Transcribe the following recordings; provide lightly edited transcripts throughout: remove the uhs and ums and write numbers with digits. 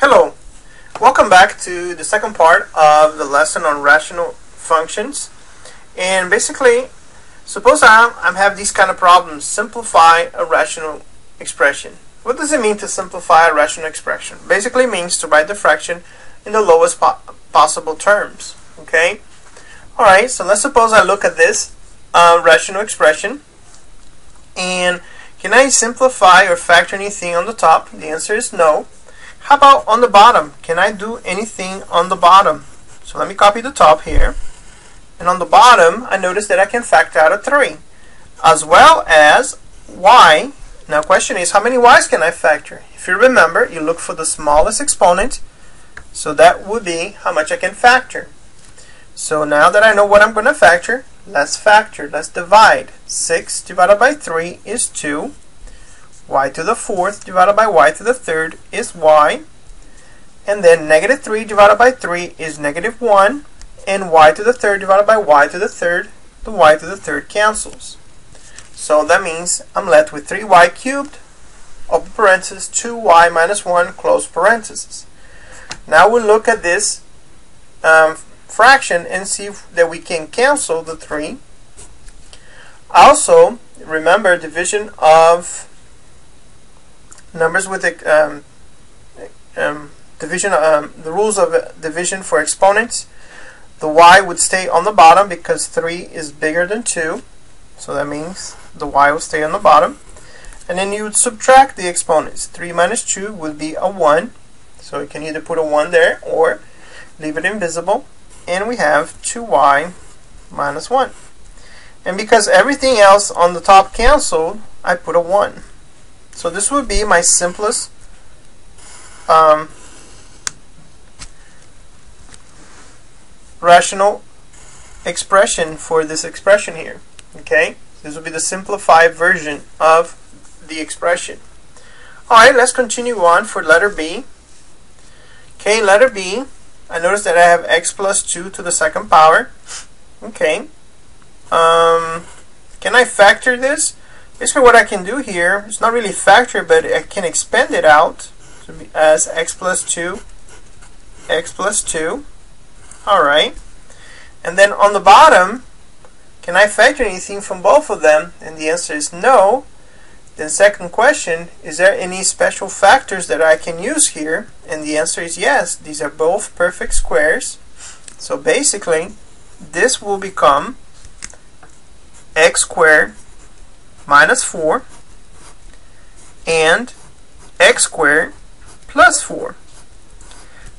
Hello, welcome back to the second part of the lesson on rational functions. And basically, suppose I have these kind of problems. Simplify a rational expression. What does it mean to simplify a rational expression? Basically means to write the fraction in the lowest possible terms. Okay? Alright, so let's suppose I look at this rational expression. And can I simplify or factor anything on the top? The answer is no. How about on the bottom? Can I do anything on the bottom? So let me copy the top here. And on the bottom, I notice that I can factor out a 3. As well as y. Now question is, how many y's can I factor? If you remember, you look for the smallest exponent. So that would be how much I can factor. So now that I know what I'm going to factor, let's factor. Let's divide. 6 divided by 3 is 2. Y to the 4th divided by y to the 3rd is y. And then negative 3 divided by 3 is negative 1. And y to the 3rd divided by y to the 3rd, the y to the 3rd cancels. So that means I'm left with 3y cubed, open parenthesis, 2y minus 1, close parenthesis. Now we'll look at this fraction and see that we can cancel the 3. Also, remember division of numbers with the rules of division for exponents. The y would stay on the bottom because 3 is bigger than 2. So that means the y will stay on the bottom. And then you would subtract the exponents. 3 minus 2 would be a 1. So you can either put a 1 there or leave it invisible. And we have 2y minus 1. And because everything else on the top canceled, I put a 1. So this would be my simplest rational expression for this expression here. Okay? This would be the simplified version of the expression. Alright, let's continue on for letter B. Okay, letter B, I notice that I have x plus 2 to the second power. Okay. Can I factor this? Basically what I can do here, it's not really factor, but I can expand it out as x plus 2, x plus 2. Alright. And then on the bottom, can I factor anything from both of them? And the answer is no. Then second question, is there any special factors that I can use here? And the answer is yes. These are both perfect squares. So basically, this will become x squared minus 4 and x squared plus 4.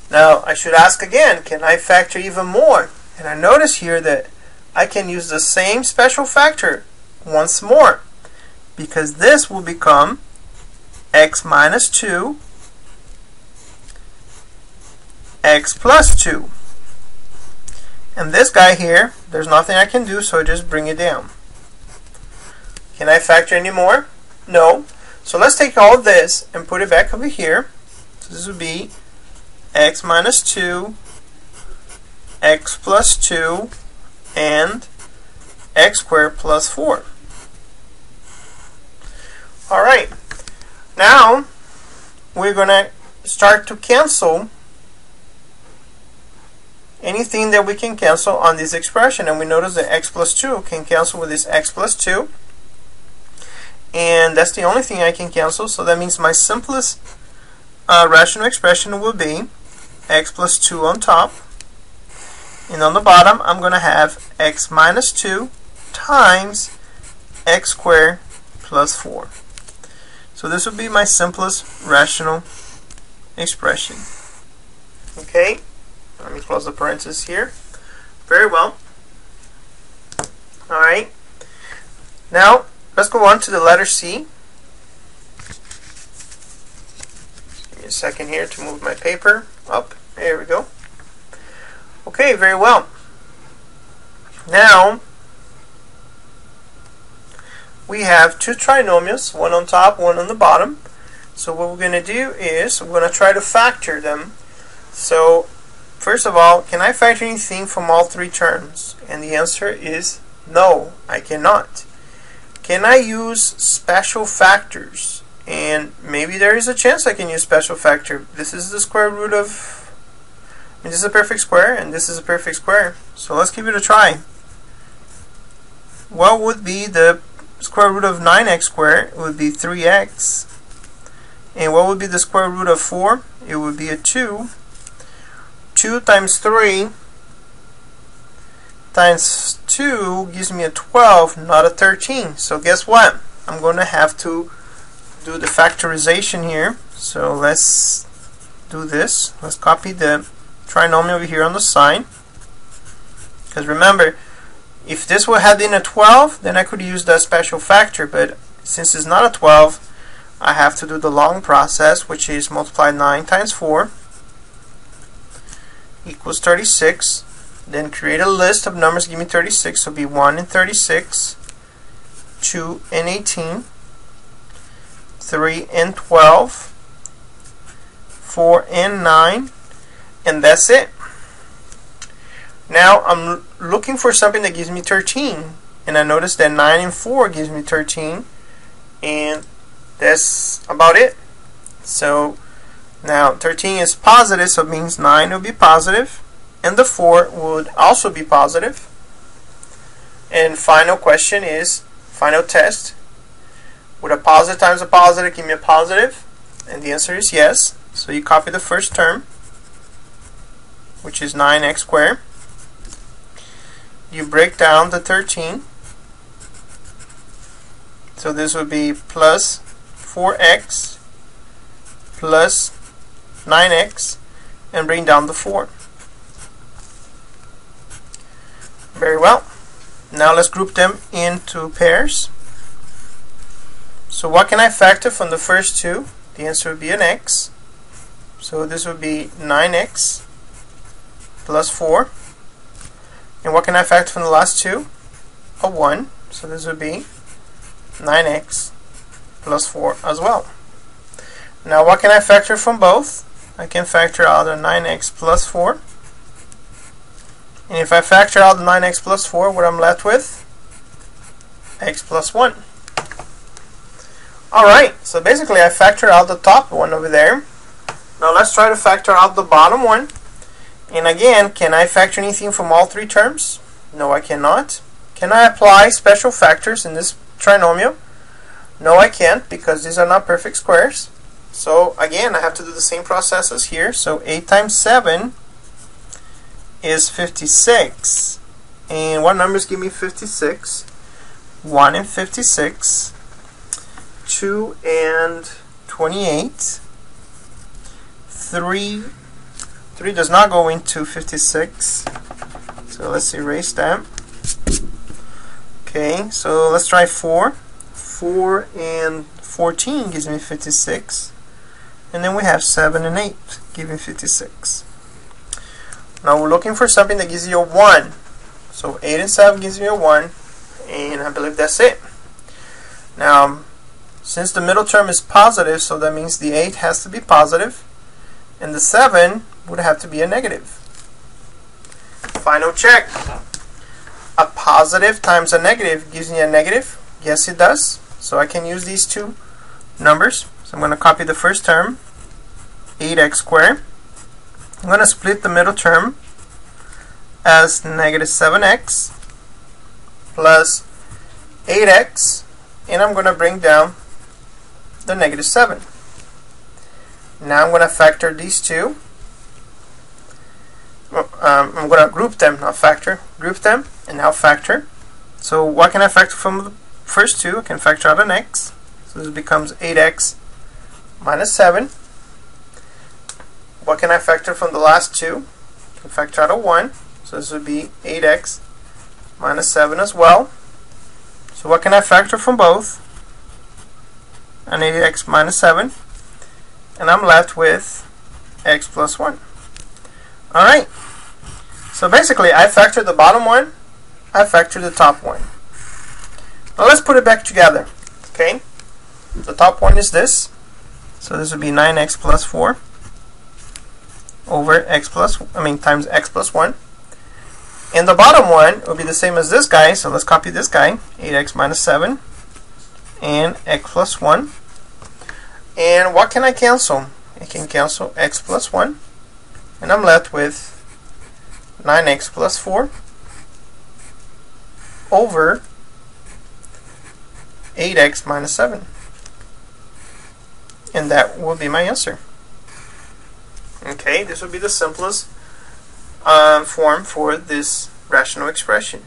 Now I should ask again, can I factor even more? And I notice here that I can use the same special factor once more, because this will become x minus 2 x plus 2. And this guy here, there's nothing I can do, so I just bring it down. Can I factor any more? No. So let's take all of this and put it back over here. So this would be x minus 2, x plus 2, and x squared plus 4. Alright. Now, we're going to start to cancel anything that we can cancel on this expression. And we notice that x plus 2 can cancel with this x plus 2. And that's the only thing I can cancel, so that means my simplest rational expression will be x plus 2 on top, and on the bottom I'm going to have x minus 2 times x squared plus 4. So this would be my simplest rational expression. Okay, let me close the parentheses here. Very well. Alright, now let's go on to the letter C. Give me a second here to move my paper up. There we go. Okay, very well. Now, we have two trinomials, one on top, one on the bottom. So what we're going to do is we're going to try to factor them. So, first of all, can I factor anything from all three terms? And the answer is no, I cannot. Can I use special factors? and maybe there is a chance I can use special factor. This is the square root of, this is a perfect square and this is a perfect square, so let's give it a try. What would be the square root of 9x squared? It would be 3x. And what would be the square root of 4? It would be a 2. 2 times 3 times 2 gives me a 12, not a 13. So guess what? I'm going to have to do the factorization here. So let's do this. Let's copy the trinomial over here on the side. Because remember, if this would have been a 12, then I could use that special factor. But since it's not a 12, I have to do the long process, which is multiply 9 times 4 equals 36. Then create a list of numbers, give me 36. So it'll be 1 and 36, 2 and 18, 3 and 12, 4 and 9, and that's it. Now I'm looking for something that gives me 13, and I notice that 9 and 4 gives me 13, and that's about it. So now 13 is positive, so it means 9 will be positive, and the 4 would also be positive. And final question is, final test, would a positive times a positive give me a positive? And the answer is yes. So you copy the first term, which is 9x squared. You break down the 13. So this would be plus 4x plus 9x, and bring down the 4. Very well. Now let's group them into pairs. So what can I factor from the first two? The answer would be an x. So this would be 9x plus 4. And what can I factor from the last two? A 1. So this would be 9x plus 4 as well. Now what can I factor from both? I can factor out the 9x plus 4. And if I factor out the 9x plus 4, what I'm left with? X plus 1. Alright, so basically I factor out the top one over there. Now let's try to factor out the bottom one. And again, can I factor anything from all three terms? No, I cannot. Can I apply special factors in this trinomial? No, I can't, because these are not perfect squares. So again, I have to do the same process as here. So 8 times 7 is 56. And what numbers give me 56? 1 and 56, 2 and 28, 3 does not go into 56, so let's erase that. Okay, so let's try 4. 4 and 14 gives me 56, and then we have 7 and 8 giving 56. Now we're looking for something that gives you a 1. So 8 and 7 gives me a 1, and I believe that's it. Now, since the middle term is positive, so that means the 8 has to be positive, and the 7 would have to be a negative. Final check. A positive times a negative gives me a negative. Yes, it does. So I can use these two numbers. So I'm going to copy the first term, 8x squared. I'm going to split the middle term as negative 7x plus 8x, and I'm going to bring down the negative 7. Now I'm going to factor these two. I'm going to group them, not factor. Group them, and now factor. So what can I factor from the first two? I can factor out an x. So this becomes 8x minus 7. What can I factor from the last two? I can factor out a 1. So this would be 8x minus 7 as well. So what can I factor from both? An 8x minus 7. And I'm left with x plus 1. Alright. So basically I factored the bottom one, I factored the top one. Now let's put it back together. Okay? The top one is this. So this would be 9x plus 4 over times x plus 1. And the bottom one will be the same as this guy, so let's copy this guy, 8x minus 7 and x plus 1. And what can I cancel? I can cancel x plus 1, and I'm left with 9x plus 4 over 8x minus 7. And that will be my answer. Okay, this would be the simplest form for this rational expression.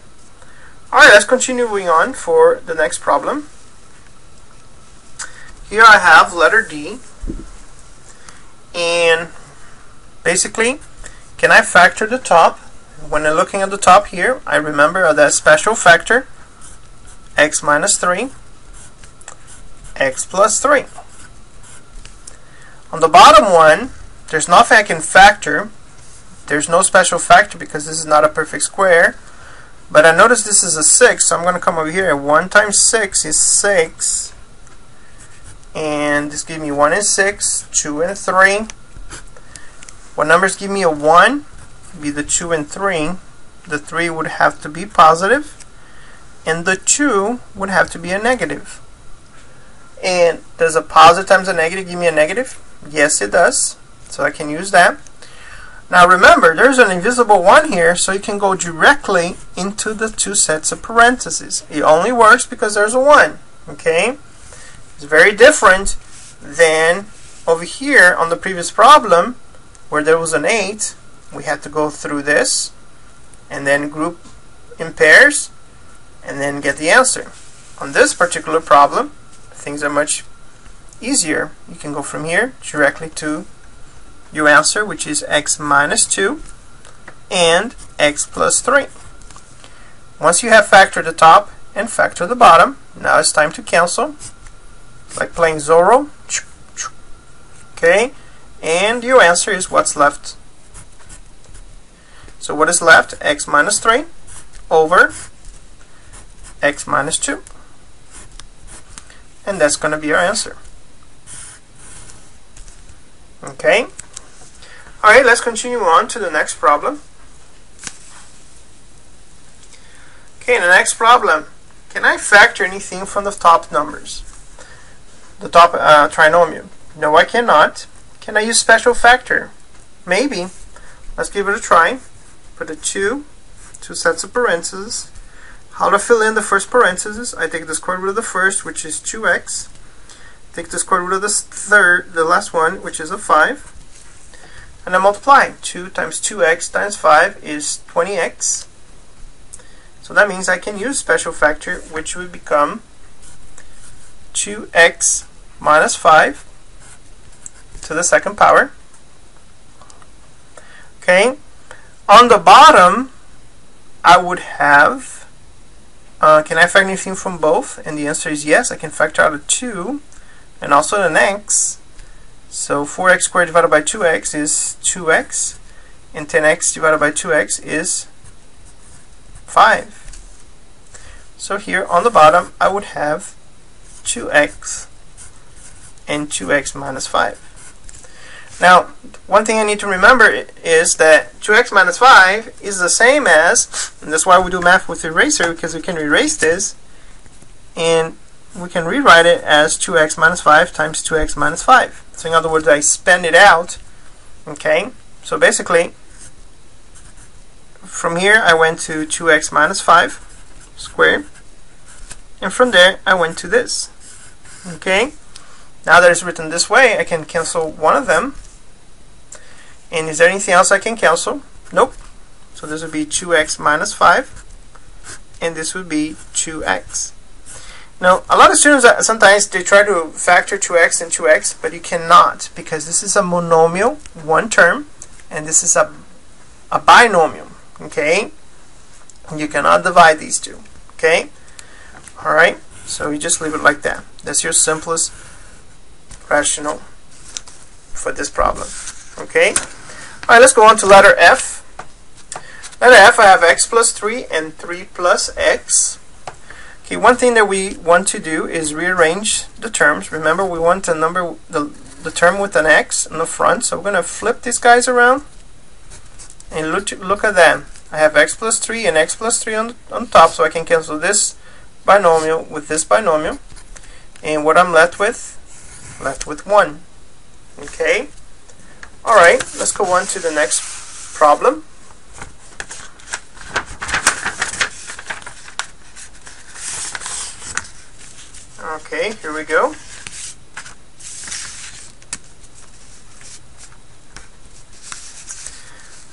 Alright, let's continue moving on for the next problem. Here I have letter D, and basically, can I factor the top? When I'm looking at the top here, I remember that special factor, x minus 3, x plus 3. On the bottom one, there's nothing I can factor. There's no special factor because this is not a perfect square. But I notice this is a 6, so I'm going to come over here. 1 times 6 is 6. And this gives me 1 and 6, 2 and 3. What numbers give me a 1? Be the 2 and 3. The 3 would have to be positive, and the 2 would have to be a negative. And does a positive times a negative give me a negative? Yes, it does. So I can use that. Now remember, there's an invisible 1 here, so you can go directly into the 2 sets of parentheses. It only works because there's a 1. Okay? It's very different than over here on the previous problem where there was an 8. We had to go through this and then group in pairs and then get the answer. On this particular problem, things are much easier. You can go from here directly to your answer, which is x minus 2 and x plus 3. Once you have factored the top and factored the bottom, now it's time to cancel, like playing Zorro. Okay, and your answer is what's left. So what is left? X minus 3 over x minus 2. And that's going to be our answer. Okay. Alright, let's continue on to the next problem. Okay, the next problem. Can I factor anything from the top numbers? The top trinomial? No, I cannot. Can I use special factor? Maybe. Let's give it a try. Put a 2 sets of parentheses. How to fill in the first parentheses? I take the square root of the first, which is 2x. Take the square root of the third, the last one, which is a 5. And I multiply. 2 times 2x times 5 is 20x. So that means I can use special factor, which would become 2x minus 5 to the second power. Okay. On the bottom, I would have, can I factor anything from both? And the answer is yes. I can factor out a 2 and also an x. So 4x squared divided by 2x is 2x, and 10x divided by 2x is 5. So here on the bottom, I would have 2x and 2x minus 5. Now, one thing I need to remember is that 2x minus 5 is the same as, and that's why we do math with eraser, because we can erase this, and we can rewrite it as 2x minus 5 times 2x minus 5. So in other words, I spend it out. Okay, so basically, from here I went to 2x minus 5 squared, and from there I went to this. Okay, now that it's written this way, I can cancel one of them. And is there anything else I can cancel? Nope. So this would be 2x minus 5, and this would be 2x. Now, a lot of students, sometimes they try to factor 2x and 2x, but you cannot, because this is a monomial, one term, and this is a binomial. Okay? You cannot divide these two. Okay? Alright? So you just leave it like that. That's your simplest rational for this problem. Okay? Alright, let's go on to letter F. Letter F, I have x plus 3 and 3 plus x. Okay, one thing that we want to do is rearrange the terms. Remember, we want a number, the term with an x in the front. So we're going to flip these guys around. And look at that. I have x plus 3 and x plus 3 on top, so I can cancel this binomial with this binomial. And what I'm left with left with 1. Okay? Alright, let's go on to the next problem. Okay, here we go.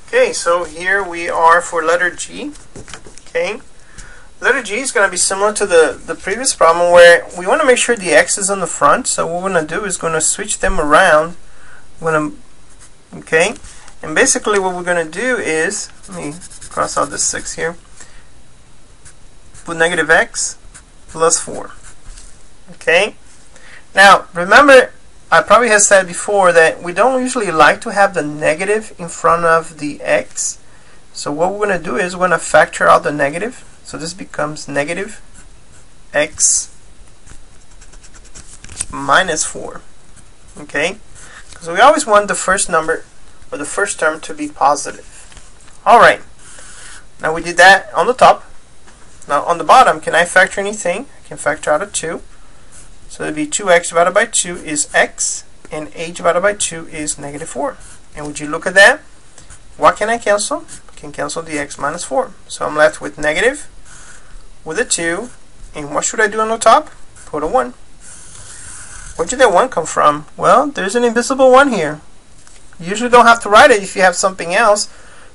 Okay, so here we are for letter G. Okay, letter G is going to be similar to the previous problem where we want to make sure the X is on the front. So what we're going to do is going to switch them around. Okay, and basically what we're going to do is, let me cross out this 6 here, put negative X plus 4. Okay, now remember, I probably have said before that we don't usually like to have the negative in front of the X. So what we're going to do is we're going to factor out the negative. So this becomes negative X minus 4. Okay, because we always want the first number or the first term to be positive. Alright, now we did that on the top. Now on the bottom, can I factor anything? I can factor out a 2. So it would be 2x divided by 2 is x, and a divided by 2 is negative 4. And would you look at that? What can I cancel? I can cancel the x minus 4. So I'm left with negative, with a 2, and what should I do on the top? Put a 1. Where did that 1 come from? Well, there's an invisible 1 here. You usually don't have to write it if you have something else,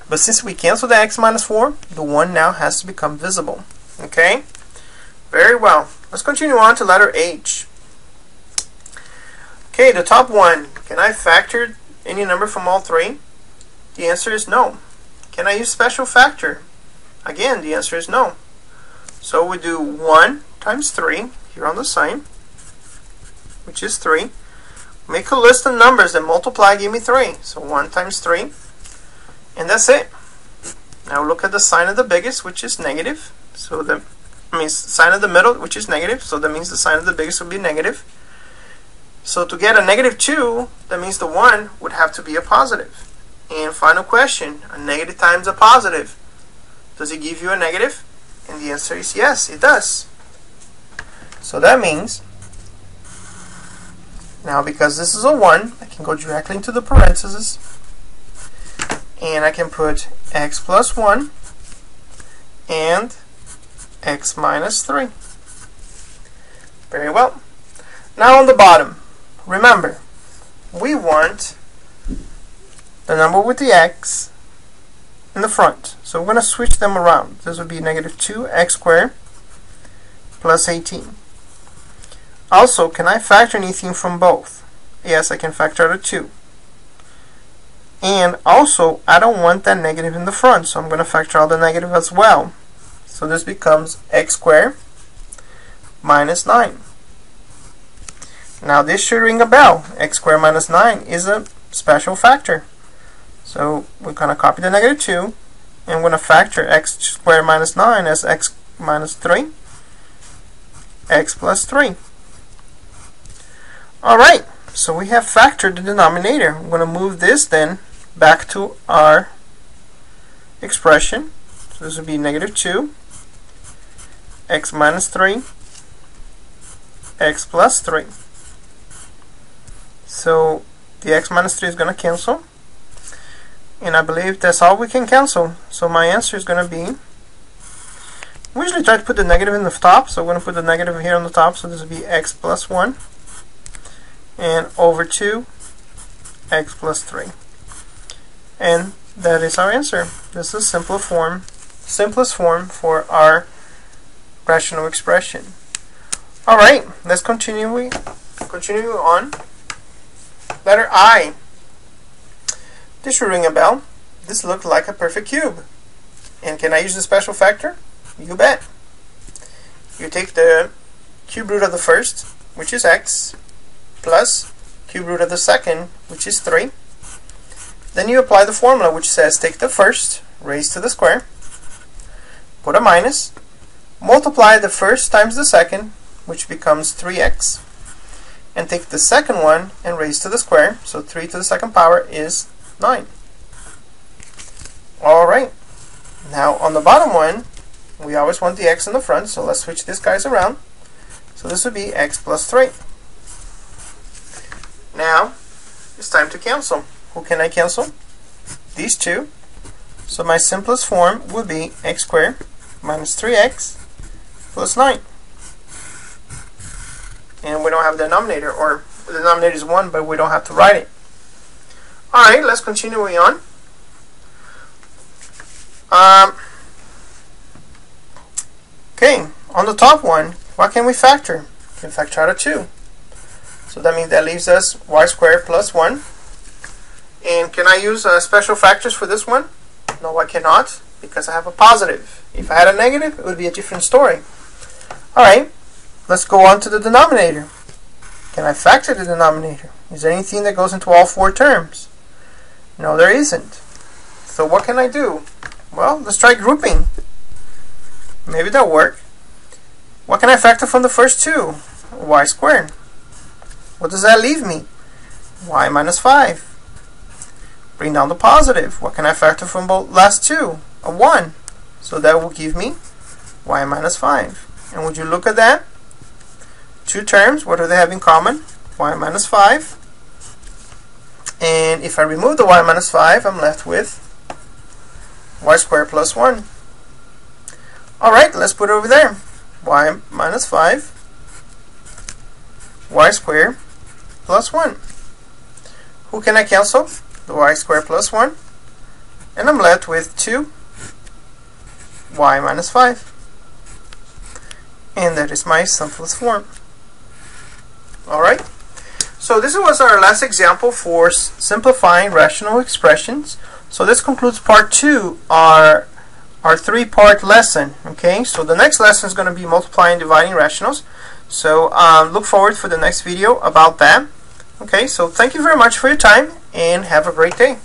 but since we cancel the x minus 4, the 1 now has to become visible. Okay? Very well. Let's continue on to letter H. Okay, the top one. Can I factor any number from all three? The answer is no. Can I use special factor? Again, the answer is no. So we do 1 times 3 here on the sign, which is 3. Make a list of numbers that multiply, give me 3. So 1 times 3, and that's it. Now look at the sign of the biggest, which is negative. So the sign of the middle, which is negative, so that means the sign of the biggest will be negative. So to get a negative 2, that means the 1 would have to be a positive. And final question, a negative times a positive, does it give you a negative? And the answer is yes, it does. So that means, now because this is a 1, I can go directly into the parentheses, and I can put x plus 1 and x minus 3. Very well. Now on the bottom, remember, we want the number with the x in the front. So we're going to switch them around. This would be negative 2x squared plus 18. Also, can I factor anything from both? Yes, I can factor out a 2. And also, I don't want that negative in the front, so I'm going to factor out the negative as well. So this becomes x squared minus 9. Now this should ring a bell. X squared minus 9 is a special factor. So we're going to copy the negative 2, and we're going to factor x squared minus 9 as x minus 3, x plus 3. Alright, so we have factored the denominator. We're going to move this then back to our expression. So this would be negative 2, x minus 3, x plus 3. So the x minus 3 is going to cancel, and I believe that's all we can cancel. So my answer is going to be, we usually try to put the negative in the top, so we're going to put the negative here on the top, so this will be x plus 1 and over 2 x plus 3. And that is our answer. This is the simplest form for our rational expression. Alright, let's continue on. Letter I. This should ring a bell. This looks like a perfect cube. And can I use the special factor? You bet. You take the cube root of the first, which is x, plus cube root of the second, which is 3. Then you apply the formula, which says take the first, raised to the square, put a minus, multiply the first times the second, which becomes 3x, and take the second one and raise to the square, so 3 to the second power is 9. Alright, now on the bottom one, we always want the x in the front, so let's switch these guys around. So this would be x plus 3. now it's time to cancel. Who can I cancel? These two. So my simplest form would be x squared minus 3x plus 9. And we don't have the denominator, or the denominator is 1, but we don't have to write it. Alright, let's continue on. Okay, on the top one, what can we factor? We can factor out of 2. So that means that leaves us y squared plus 1. And can I use special factors for this one? No, I cannot, because I have a positive. If I had a negative, it would be a different story. Alright, let's go on to the denominator. Can I factor the denominator? Is there anything that goes into all 4 terms? No, there isn't. So what can I do? Well, let's try grouping. Maybe that'll work. What can I factor from the first 2? Y squared. What does that leave me? Y minus 5. Bring down the positive. What can I factor from both last 2? A 1. So that will give me y minus 5. And would you look at that? 2 terms, what do they have in common? Y minus 5. And if I remove the y minus 5, I'm left with y squared plus 1. Alright, let's put it over there. Y minus 5, y squared plus 1. Who can I cancel? The y squared plus 1. And I'm left with 2 y minus 5. And that is my simplest form. Alright, so this was our last example for simplifying rational expressions. So this concludes part 2, our 3-part lesson. Okay, so the next lesson is going to be multiplying and dividing rationals. So look forward for the next video about that. Okay, so thank you very much for your time and have a great day.